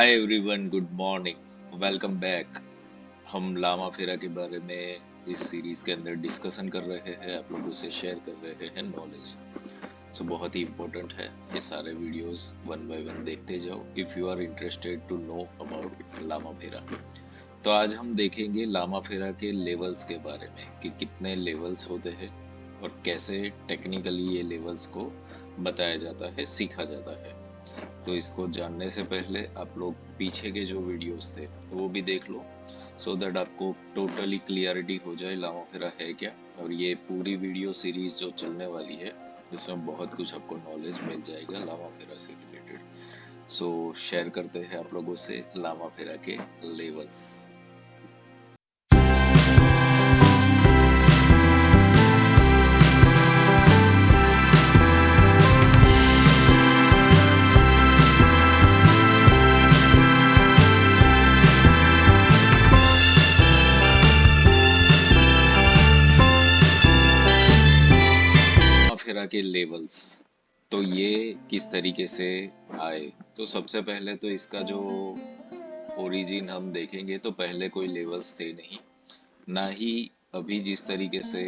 Hi everyone, good morning, welcome back. हम लामा फेरा के बारे में इस सीरीज के अंदर डिस्कशन कर रहे हैं, आप लोगों से शेयर कर रहे हैं नॉलेज। सो बहुत ही इम्पोर्टेंट है, ये सारे वीडियोस वन बाय वन देखते जाओ if you are interested to know about Lama Fera. तो आज हम देखेंगे लामा फेरा के लेवल्स के बारे में कि कितने लेवल्स होते हैं और कैसे टेक्निकली ये लेवल्स को बताया जाता है, सीखा जाता है। तो इसको जानने से पहले आप लोग पीछे के जो वीडियोस थे वो भी देख लो, सो दैट आपको टोटली क्लियरिटी हो जाए लामा फेरा है क्या। और ये पूरी वीडियो सीरीज जो चलने वाली है इसमें बहुत कुछ आपको नॉलेज मिल जाएगा लामा फेरा से रिलेटेड। सो शेयर करते हैं आप लोगों से लामा फेरा के लेवल्स। फेरा के लेवल्स तो ये किस तरीके से आए। तो सबसे पहले तो इसका जो ओरिजिन हम देखेंगे तो पहले कोई लेवल्स थे नहीं, ना ही अभी जिस तरीके से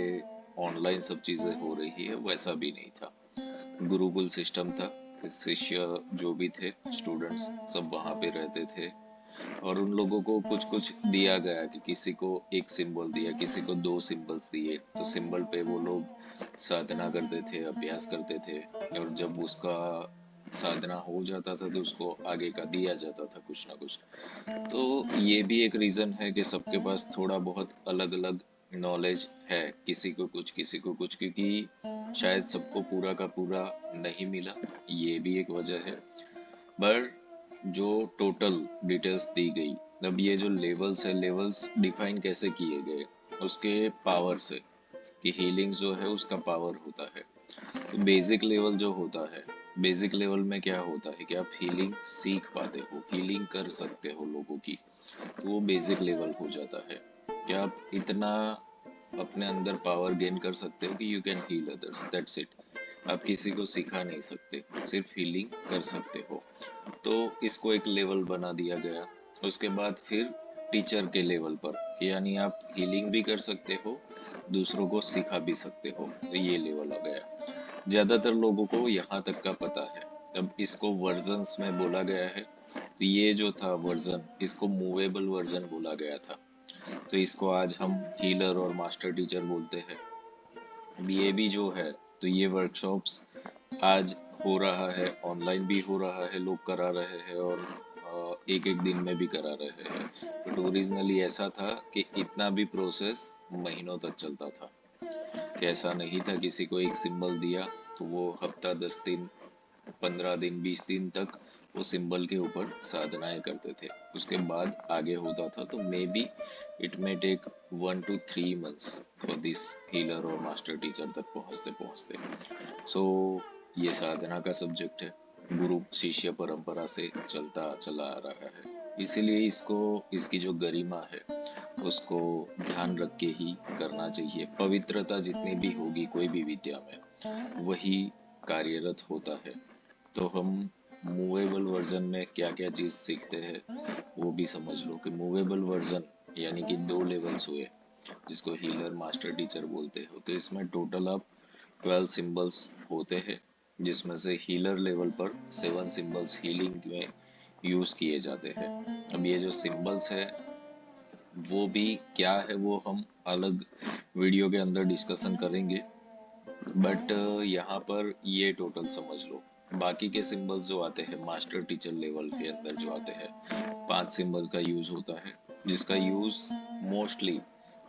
ऑनलाइन सब चीजें हो रही है वैसा भी नहीं था। गुरुकुल सिस्टम था, शिष्य जो भी थे स्टूडेंट्स सब वहां पे रहते थे और उन लोगों को कुछ कुछ दिया गया कि किसी को एक सिंबल दिया, किसी को दो सिंबल्स दिए, तो सिंबल पे वो लोग साधना करते थे, अभ्यास करते थे और जब उसका साधना हो जाता था तो उसको आगे का दिया जाता था कुछ ना कुछ। तो ये भी एक रीजन है कि सबके पास थोड़ा बहुत अलग अलग नॉलेज है, किसी को कुछ किसी को कुछ, क्योंकि शायद सबको पूरा का पूरा नहीं मिला, ये भी एक वजह है। पर जो टोटल डिटेल्स दी गई, अब ये जो लेवल्स है, लेवल्स डिफाइन कैसे किए गए उसके पावर से, कि हीलिंग जो है उसका पावर होता है। तो बेसिक लेवल जो होता है, बेसिक लेवल में क्या होता है कि आप हीलिंग सीख पाते हो, हीलिंग कर सकते हो लोगों की, तो वो बेसिक लेवल हो जाता है कि आप इतना अपने अंदर पावर गेन कर सकते हो कि you can heal others, that's it. आप किसी को सिखा नहीं सकते, सिर्फ हीलिंग कर सकते हो। तो इसको एक लेवल बना दिया गया। उसके बाद फिर टीचर के लेवल पर, यानी आप हीलिंग भी कर सकते हो, दूसरों को सिखा भी सकते हो, तो ये लेवल आ गया। ज्यादातर लोगों को यहाँ तक का पता है। अब इसको वर्जन्स में बोला गया है, तो ये जो था वर्जन, इसको मूवेबल वर्जन बोला गया था। तो इसको आज हम हीलर और मास्टर टीचर बोलते हैं। ये भी जो है, तो ये वर्कशॉप्स आज हो रहा है, ऑनलाइन भी हो रहा है, लोग करा रहे हैं और एक एक दिन में भी करा रहे हैं। बट ओरिजिनली ऐसा था कि इतना भी प्रोसेस महीनों तक चलता था, कि ऐसा नहीं था किसी को एक सिंबल दिया तो वो हफ्ता 10 दिन 15 दिन 20 दिन तक वो सिंबल के ऊपर साधनाएं करते थे, उसके बाद आगे होता था। तो maybe it may take 1 to 3 months for this healer और मास्टर टीचर तक पहुंचते पहुंचते। सो ये साधना का सब्जेक्ट है, गुरु शिष्य परंपरा से चलता चला आ रहा है, इसीलिए इसको, इसकी जो गरिमा है उसको ध्यान रख के ही करना चाहिए। पवित्रता जितनी भी होगी कोई भी विद्या में, वही कार्यरत होता है। तो हम मूवेबल वर्जन में क्या क्या चीज सीखते हैं वो भी समझ लो, कि मूवेबल वर्जन यानी कि 2 लेवल्स हुए, जिसको हीलर मास्टर टीचर बोलते हो। तो इसमें टोटल आप 12 सिंबल्स होते हैं, जिसमें से हीलर लेवल पर 7 सिंबल्स हीलिंग में यूज किए जाते हैं। अब ये जो सिंबल्स है वो भी क्या है वो हम अलग वीडियो के अंदर डिस्कशन करेंगे, बट यहाँ पर ये टोटल समझ लो। बाकी के सिंबल्स जो आते हैं मास्टर टीचर लेवल के अंदर जो आते हैं, 5 सिंबल का यूज होता है, जिसका यूज मोस्टली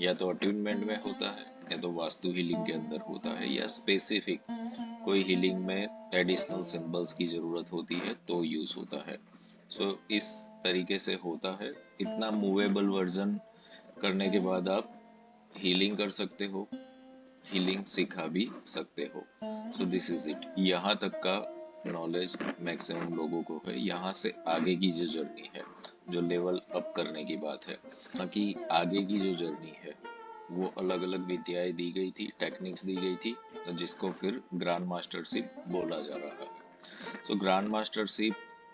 या तो अट्यूनमेंट में होता है, या तो वास्तु हीलिंग के अंदर होता है, या स्पेसिफिक कोई हीलिंग में एडिशनल सिंबल्स की जरूरत होती है तो यूज होता है। सो इस तरीके से होता है। इतना मूवेबल वर्जन करने के बाद आप हीलिंग कर सकते हो, हीलिंग सिखा भी सकते हो। सो दिस इज इट, यहाँ तक का नॉलेज मैक्सिमम लोगों को है। यहाँ से आगे की जो जर्नी है, जो लेवल अप करने की बात है, बाकी आगे की जो जर्नी है वो अलग अलग विद्याएं दी गई थी, टेक्निक्स दी गई थी, जिसको फिर ग्रैंड मास्टरशिप बोला जा रहा है। सो ग्रैंड मास्टरशिप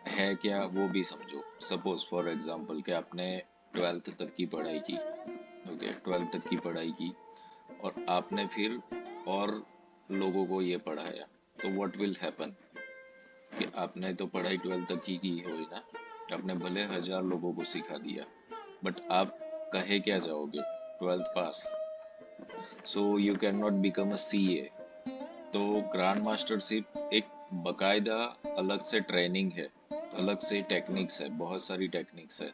है क्या वो भी समझो। सपोज फॉर एग्जांपल कि आपने 12th तक की पढ़ाई की, ओके, 12th तक की पढ़ाई की और आपने फिर और लोगों को ये पढ़ाया, तो व्हाट विल हैपन कि आपने तो पढ़ाई 12th तक ही की हुई ना, आपने भले 1000 लोगों को सिखा दिया, बट आप कहे क्या जाओगे, 12th pass, so you can not become a CA. तो ग्रैंड मास्टरशिप एक बकायदा अलग से ट्रेनिंग है, अलग से टेक्निक्स है, बहुत सारी टेक्निक्स है।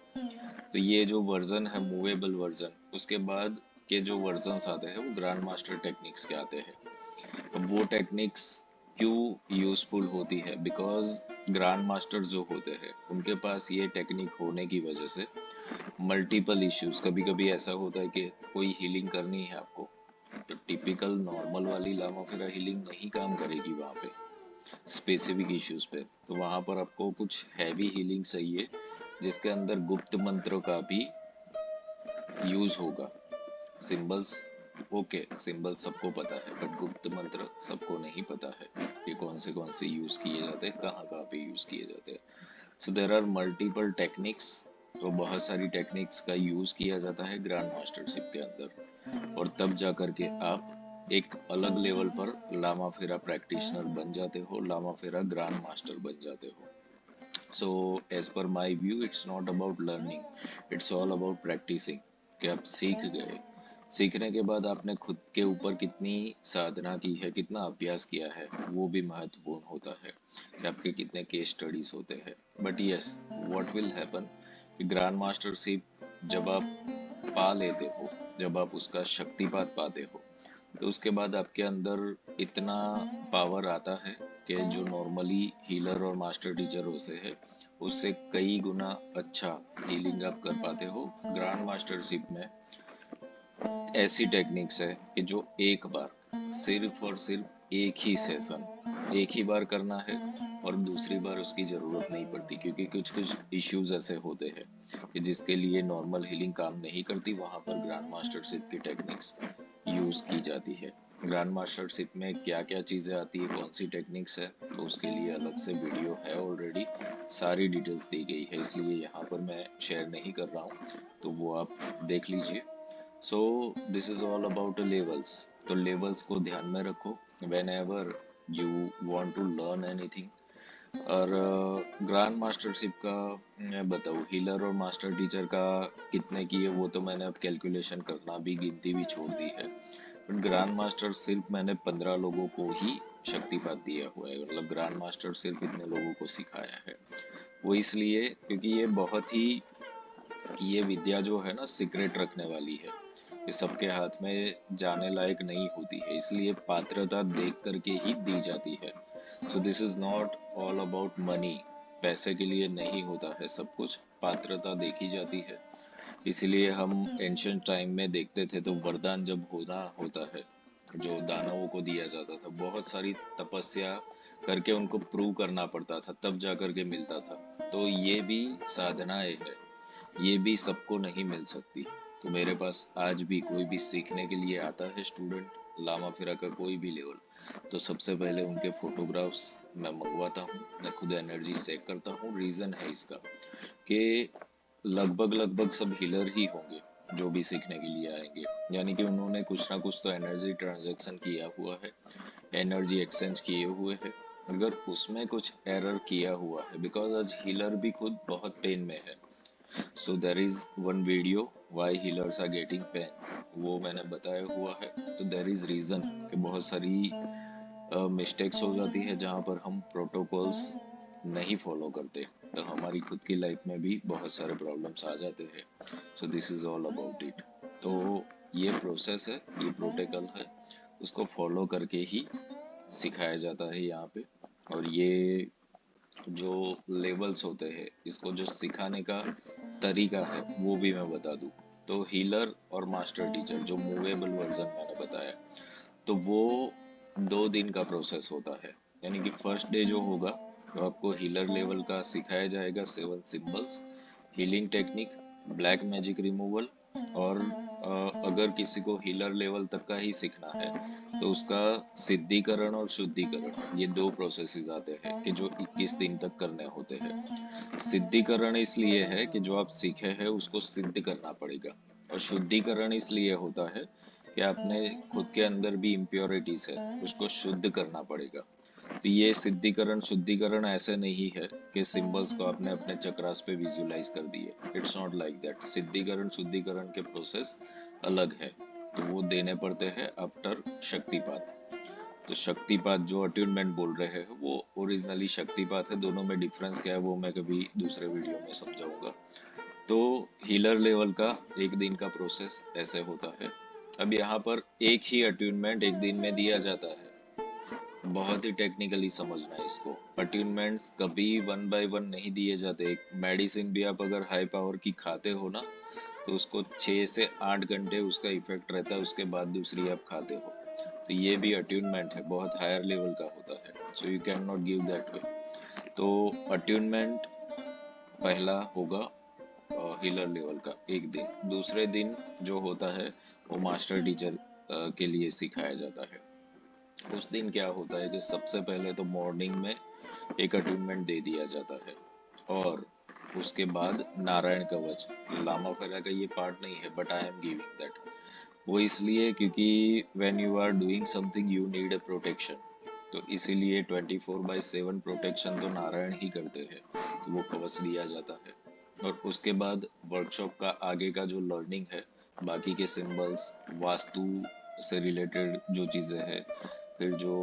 तो ये जो वर्जन है मूवेबल वर्जन, उसके बाद के जो वर्जन्स आते हैं वो ग्रैंड मास्टर टेक्निक्स के आते हैं। अब वो टेक्निक्स क्यों यूजफुल होती है, बिकॉज ग्रैंड मास्टर जो होते हैं उनके पास ये टेक्निक होने की वजह से मल्टीपल इश्यूज, कभी कभी ऐसा होता है कि कोई हीलिंग करनी है आपको, तो टिपिकल नॉर्मल वाली लामा फेरा हीलिंग नहीं काम करेगी वहाँ पे, स्पेसिफिक इश्यूज पे। तो वहाँ पर आपको कुछ हैवी हीलिंग चाहिए जिसके अंदर गुप्त मंत्र का भी यूज होगा। सिंबल्स, ओके, सिंबल्स सबको पता है, बट गुप्त मंत्र सबको नहीं पता है कि कौन से यूज किए जाते हैं, कहाँ कहाँ पे यूज किए जाते हैं। सो देर आर मल्टीपल टेक्निक्स, तो बहुत सारी टेक्निक्स का यूज किया जाता है ग्रैंड मास्टरशिप के अंदर, और तब जा करके आप एक अलग लेवल पर लामा फेरा प्रैक्टिशनर बन जाते हो, लामा फेरा ग्रैंड मास्टर बन जाते हो। So as per my view, it's not about learning, it's all about practising, कि आप सीख गए, सीखने के बाद आपने खुद के ऊपर कितनी साधना की है, कितना अभ्यास किया है, वो भी महत्वपूर्ण होता है कि आपके कितने केस स्टडीज होते हैं। But yes, what will happen कि ग्रैंड मास्टरशिप जब आप पा लेते हो, जब आप उसका शक्तिपात पाते हो, तो उसके बाद आपके अंदर इतना पावर आता है कि जो नॉर्मली हीलर और मास्टर टीचर होते हैं उससे कई गुना अच्छा हीलिंग आप कर पाते हो। ग्रैंड मास्टरशिप में ऐसी टेक्निक्स है कि जो एक बार, सिर्फ और सिर्फ एक ही सेशन, एक ही बार करना है, और दूसरी बार उसकी जरूरत नहीं पड़ती, क्योंकि कुछ कुछ इश्यूज ऐसे होते हैं कि जिसके लिए नॉर्मल हीलिंग काम नहीं करती, वहां पर ग्रैंड मास्टरशिप की टेक्निक्स यूज की जाती है। ग्रैंड मास्टरशिप में क्या क्या चीजें आती है, कौन सी टेक्निक्स है, तो उसके लिए अलग से वीडियो है ऑलरेडी, सारी डिटेल्स दी गई है, इसलिए यहाँ पर मैं शेयर नहीं कर रहा हूँ, तो वो आप देख लीजिए। So this is all about levels. तो लेवल्स को ध्यान में रखो whenever you want to learn anything. और ग्रैंड मास्टरशिप का मैं बताऊँ, हीलर और मास्टर टीचर का कितने की है वो तो मैंने अब कैलकुलेशन करना भी, गिनती भी छोड़ दी है। बट ग्रैंड मास्टर सिर्फ मैंने 15 लोगों को ही शक्तिपात दिया हुआ है, मतलब ग्रैंड मास्टर सिर्फ इतने लोगों को सिखाया है। वो इसलिए क्योंकि ये बहुत ही, ये विद्या जो है ना सीक्रेट रखने वाली है, ये सबके हाथ में जाने लायक नहीं होती है, इसलिए पात्रता देख करके ही दी जाती है। सो this is not all about money, पैसे के लिए नहीं होता है सब कुछ, पात्रता देखी जाती है। इसीलिए हम एंशियंट टाइम में देखते थे तो वरदान जब होना होता है, जो दानवों को दिया जाता था, बहुत सारी तपस्या करके उनको प्रूव करना पड़ता था, तब जा करके मिलता था। तो ये भी साधनाएं है, ये भी सबको नहीं मिल सकती। तो मेरे पास आज भी कोई भी सीखने के लिए आता है स्टूडेंट, लामा फिरा का कोई भी लेवल, तो सबसे पहले उनके फोटोग्राफ्स मैं मंगवाता हूँ, मैं खुद एनर्जी चेक करता हूँ। रीजन है इसका कि लगभग लगभग सब हीलर ही होंगे जो भी सीखने के लिए आएंगे, यानी कि उन्होंने कुछ ना कुछ तो एनर्जी ट्रांजैक्शन किया हुआ है, एनर्जी एक्सचेंज किए हुए है। अगर उसमें कुछ एरर किया हुआ है, बिकॉज आज हीलर भी खुद बहुत पेन में है, so there is one video why healers are getting pain, वो मैंने बताया हुआ है। तो देर इज रीजन कि बहुत सारी मिस्टेक्स हो जाती है जहाँ पर हम प्रोटोकॉल्स नहीं फॉलो करते, तो हमारी खुद की लाइफ में भी बहुत सारे प्रॉब्लम्स आ जाते हैं। सो this is all about it. तो ये प्रोसेस है, ये प्रोटोकॉल है, उसको फॉलो करके ही सिखाया जाता है यहाँ पे। और ये जो लेवल्स होते हैं, इसको जो सिखाने का तरीका है वो भी मैं बता दूं। तो हीलर और मास्टर टीचर जो मूवेबल वर्जन मैंने बताया, तो वो 2 दिन का प्रोसेस होता है। यानी कि फर्स्ट डे जो होगा तो आपको हीलर लेवल का सिखाया जाएगा, 7 symbols, healing technique, black magic removal, और अगर किसी को हीलर लेवल तक का ही सीखना है तो उसका सिद्धिकरण और शुद्धिकरण ये दो प्रोसेसेस आते हैं कि जो 21 दिन तक करने होते हैं। सिद्धिकरण इसलिए है कि जो आप सीखे हैं उसको सिद्ध करना पड़ेगा, और शुद्धिकरण इसलिए होता है कि आपने खुद के अंदर भी इम्प्योरिटीज है उसको शुद्ध करना पड़ेगा। तो ये सिद्धिकरण शुद्धिकरण ऐसे नहीं है कि सिंबल्स को आपने अपने चक्रास पे विजुलाइज कर दिए। It's not like that. सिद्धिकरण शुद्धिकरण के प्रोसेस अलग है, तो वो देने पड़ते हैं आफ्टर शक्तिपात। तो शक्तिपात जो अट्यूनमेंट बोल रहे हैं वो ओरिजिनली शक्तिपात है। दोनों में डिफरेंस क्या है वो मैं कभी दूसरे वीडियो में समझाऊंगा। तो हीलर लेवल का एक दिन का प्रोसेस ऐसे होता है। अब यहाँ पर एक ही अट्यूनमेंट एक दिन में दिया जाता है। बहुत ही टेक्निकली समझना है इसको। अट्यूनमेंट्स कभी वन बाय वन नहीं दिए जाते। एक मेडिसिन भी आप अगर हाई पावर की खाते हो ना तो उसको 6 से 8 घंटे उसका इफेक्ट रहता है, उसके बाद दूसरी आप खाते हो। तो ये भी अट्यूनमेंट है, बहुत हायर लेवल का होता है। So you can not give that way. तो अट्यूनमेंट पहला होगा हीलर लेवल का एक दिन। दूसरे दिन जो होता है वो मास्टर टीचर के लिए सिखाया जाता है। उस दिन क्या होता है कि सबसे पहले तो मॉर्निंग में एक अटूनमेंट दे दिया जाता है, और उसके बाद नारायण कवच। लामा फेरा का ये पार्ट नहीं है but I am giving that. वो इसलिए क्योंकि when you are doing something you need a protection, तो इसीलिए 24/7 प्रोटेक्शन तो नारायण ही करते हैं, तो वो कवच दिया जाता है। और उसके बाद वर्कशॉप का आगे का जो लर्निंग है, बाकी के सिंबल्स, वास्तु से रिलेटेड जो चीज़ें हैं, फिर जो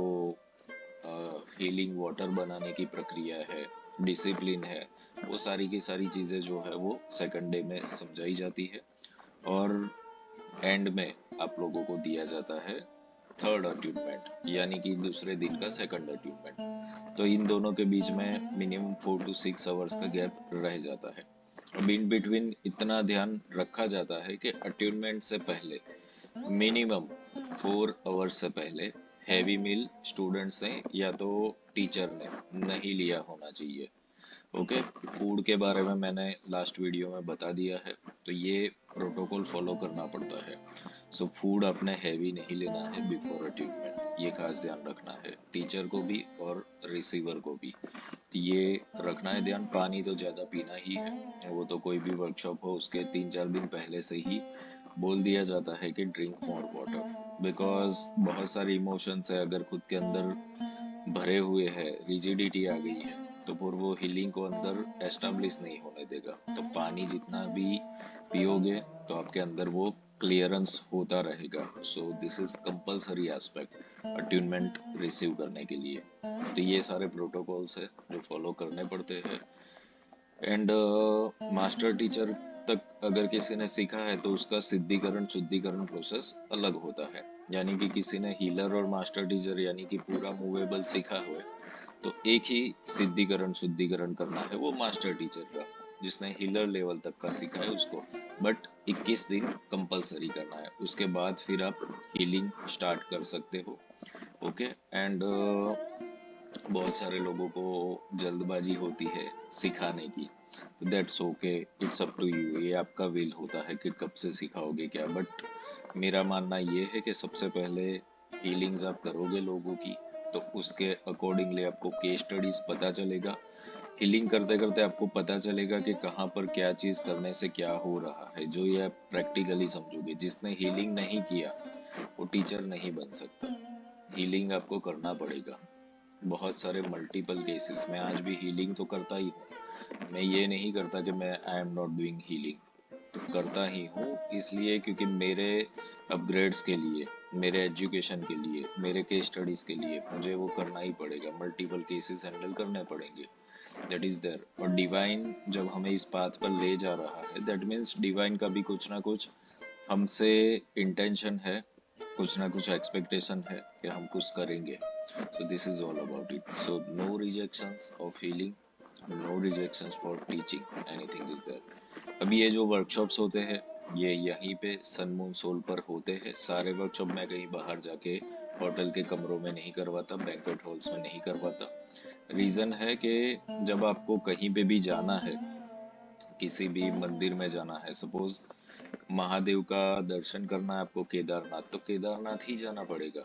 हीलिंग वाटर बनाने की प्रक्रिया है, डिसिप्लिन है, वो सारी की सारी चीज़ें जो है वो सेकंड डे में समझाई जाती है। और एंड में आप लोगों को दिया जाता है थर्ड अट्यूनमेंट, यानी कि दूसरे दिन का सेकंड अट्यूनमेंट। तो इन दोनों के बीच में मिनिमम 4 to 6 आवर्स का गैप रह जाता है। अब इन बिटवीन इतना ध्यान रखा जाता है कि अट्यूनमेंट से पहले मिनिमम 4 आवर्स से पहले हैवी मील स्टूडेंट्स ने या तो टीचर ने नहीं लिया होना चाहिए। ओके, फूड के बारे में मैंने लास्ट वीडियो में बता दिया है, तो ये प्रोटोकॉल फॉलो करना पड़ता है। सो फूड आपने हैवी नहीं लेना है बिफोर अट्यूनमेंट, ये खास ध्यान रखना है टीचर को भी और रिसीवर को भी। तो ये रखना है ध्यान। पानी तो ज़्यादा पीना ही है, वो तो कोई भी वर्कशॉप हो उसके 3-4 दिन पहले से ही बोल दिया जाता है कि ड्रिंक मोर वाटर, बिकॉज बहुत सारे इमोशंस है अगर खुद के अंदर भरे हुए है, रिजिडिटी आ गई है, तो फिर वो हीलिंग को अंदर एस्टेब्लिश नहीं होने देगा। तो पानी जितना भी पियोगे तो आपके अंदर वो क्लियरेंस होता रहेगा। सो this is compulsory aspect attunement receive करने के लिए। तो ये सारे प्रोटोकॉल्स है जो फॉलो करने पड़ते हैं। एंड मास्टर टीचर तक अगर किसी ने सीखा है तो उसका सिद्धिकरण शुद्धिकरण प्रोसेस अलग होता है। यानी कि किसी ने हीलर और मास्टर टीचर यानी कि पूरा मूवेबल सीखा हुआ तो एक ही सिद्धिकरण शुद्धिकरण करना है वो मास्टर टीचर का। जिसने हीलर लेवल तक का सीखा है उसको बट 21 दिन कंपलसरी करना है, उसके बाद फिर आप हीलिंग स्टार्ट कर सकते हो। ओके, एंड बहुत सारे लोगों को जल्दबाजी होती है सिखाने की, तो that's okay, it's up to you. ये आपका विल होता है कि कब से सिखाओगे क्या। बट मेरा मानना ये है कि सबसे पहले हीलिंग्स आप करोगे लोगों की तो उसके अकॉर्डिंगली आपको केस स्टडीज पता चलेगा। हीलिंग करते करते आपको पता चलेगा कि कहाँ पर क्या चीज करने से क्या हो रहा है, जो ये आप प्रैक्टिकली समझोगे। जिसने हीलिंग नहीं किया वो टीचर नहीं बन सकता। हीलिंग आपको करना पड़ेगा। बहुत सारे मल्टीपल केसेस में आज भी हीलिंग तो करता ही हूँ। मैं ये नहीं करता कि मैं I am not doing healing, तो करता ही हूँ इसलिए क्योंकि मेरे अपग्रेड्स के लिए, मेरे एजुकेशन के लिए, मेरे केस स्टडीज के लिए मुझे वो करना ही पड़ेगा। मल्टीपल केसेस हैंडल करने पड़ेंगे, दैट इज देयर। और डिवाइन जब हमें इस पाथ पर ले जा रहा है दैट मीन्स डिवाइन का भी कुछ ना कुछ हमसे इंटेंशन है, कुछ ना कुछ एक्सपेक्टेशन है कि हम कुछ करेंगे। So this is all about it. So no rejections of healing, no rejections for teaching, anything is there. अभी ये जो वर्कशॉप्स होते हैं ये यहीं पे सन मून सोल पर होते हैं। सारे वर्कशॉप मैं कहीं बाहर जाके होटल के कमरों में नहीं करवाता, बैंक्वेट हॉल्स में नहीं करवाता। रीजन है कि जब आपको कहीं पे भी जाना है, किसी भी मंदिर में जाना है, सपोज महादेव का दर्शन करना है आपको केदारनाथ, तो केदारनाथ ही जाना पड़ेगा।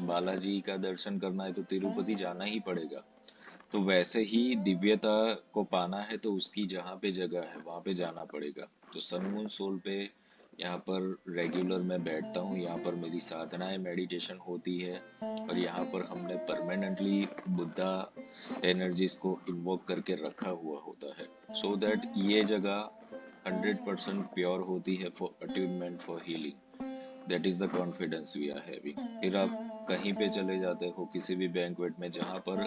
बालाजी का दर्शन करना है तो तिरुपति जाना ही पड़ेगा। तो वैसे ही दिव्यता को पाना है तो उसकी जहाँ पे जगह है वहां पे जाना पड़ेगा। तो सन मून सोल पे यहाँ पर रेगुलर मैं बैठता हूँ, यहाँ पर मेरी साधनाएं मेडिटेशन होती है, और यहाँ पर हमने परमानेंटली बुद्धा एनर्जीज को इन्वोक करके रखा हुआ होता है, सो दैट ये जगह 100% प्योर होती है for attunement for healing. That is the confidence we are having. फिर आप कहीं पे चले जाते हो किसी भी बैंक्वेट में जहाँ पर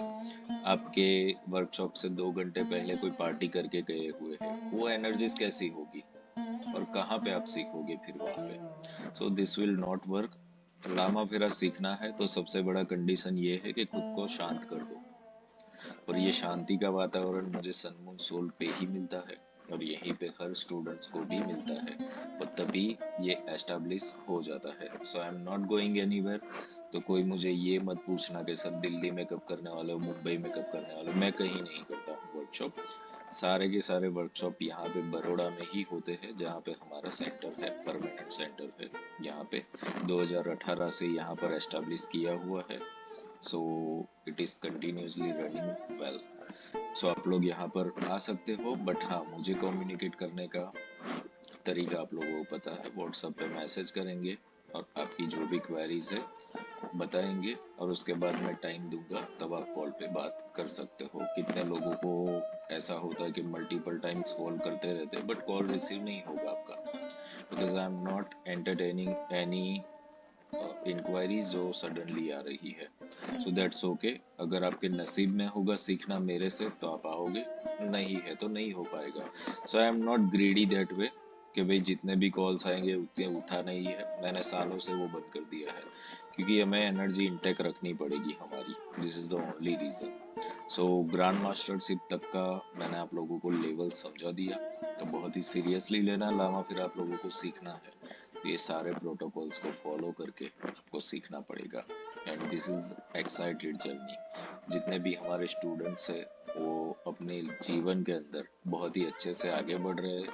आपके वर्कशॉप से 2 घंटे पहले कोई पार्टी करके गए हुए हैं, वो एनर्जीज कैसी होगी और कहाँ पे आप सीखोगे फिर वहां पे। So this will not work. Lama Fera सीखना है तो सबसे बड़ा कंडीशन ये है कि खुद को शांत कर दो, और ये शांति का वातावरण मुझे सनमून सोल पे ही मिलता है, और यहीं पे हर स्टूडेंट्स को भी मिलता है, और तभी ये एस्टेब्लिश हो जाता है। So I am not going anywhere. तो कोई मुझे ये मत पूछना कि सर दिल्ली में कब करने वाले हो, मुंबई में कब करने वाले हो। मैं कहीं नहीं करता हूँ वर्कशॉप। सारे के सारे वर्कशॉप यहाँ पे बड़ौदा में ही होते हैं, जहाँ पे हमारा सेंटर है, परमानेंट सेंटर है यहाँ पे। 2018 से यहाँ पर एस्टेब्लिश किया हुआ है। So it is continuously running well. So आप लोग यहाँ पर आ सकते हो, बट हाँ, मुझे कम्युनिकेट करने का तरीका आप लोगों को पता है। व्हाट्सएप पे मैसेज करेंगे और आपकी जो भी क्वेरीज है बताएंगे, और उसके बाद मैं टाइम दूंगा, तब आप कॉल पे बात कर सकते हो। कितने लोगों को ऐसा होता है कि मल्टीपल टाइम्स कॉल करते रहते हैं बट कॉल रिसीव नहीं होगा आपका, because I M not entertaining any inquiry जो सडनली आ रही है। So that's okay. अगर आपके नसीब में होगा सीखना मेरे से तो आप आओगे, नहीं है तो नहीं हो पाएगा। So I am not greedy that way कि भाई जितने भी कॉल्स आएंगे उतने उठाना ही है। मैंने सालों से वो बंद कर दिया है, क्योंकि हमें एनर्जी इंटेक रखनी पड़ेगी हमारी। This is the only reason. So grand mastership तक का मैंने आप लोगों को लेवल समझा दिया, तो बहुत ही सीरियसली लेना लामा फिर आप लोगों को सीखना है। ये सारे प्रोटोकॉल्स को फॉलो करके आपको सीखना पड़ेगा, and this is excited journey. जितने भी हमारे स्टूडेंट्स हैं वो अपने जीवन के अंदर बहुत ही अच्छे से आगे बढ़ रहे हैं,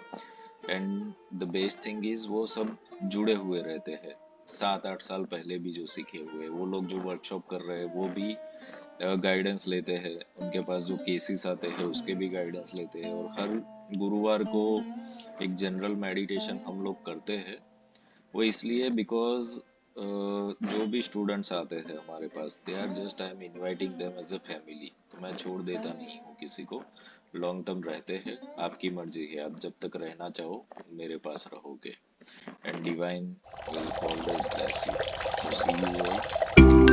and the best thing is वो सब जुड़े हुए रहते हैं। 7-8 साल पहले भी जो सीखे हुए, वो लोग जो वर्कशॉप कर रहे हैं वो भी गाइडेंस लेते हैं, उनके पास जो केसेस आते हैं उसके भी गाइडेंस लेते हैं, और हर गुरुवार को एक जनरल मेडिटेशन हम लोग करते हैं। वो इसलिए बिकॉज जो भी स्टूडेंट्स आते हैं हमारे पास, they are just I'm inviting them as a family. तो मैं छोड़ देता नहीं हूँ किसी को, लॉन्ग टर्म रहते हैं। आपकी मर्जी है, आप जब तक रहना चाहो मेरे पास रहोगे, and divine will always bless you. So see you all.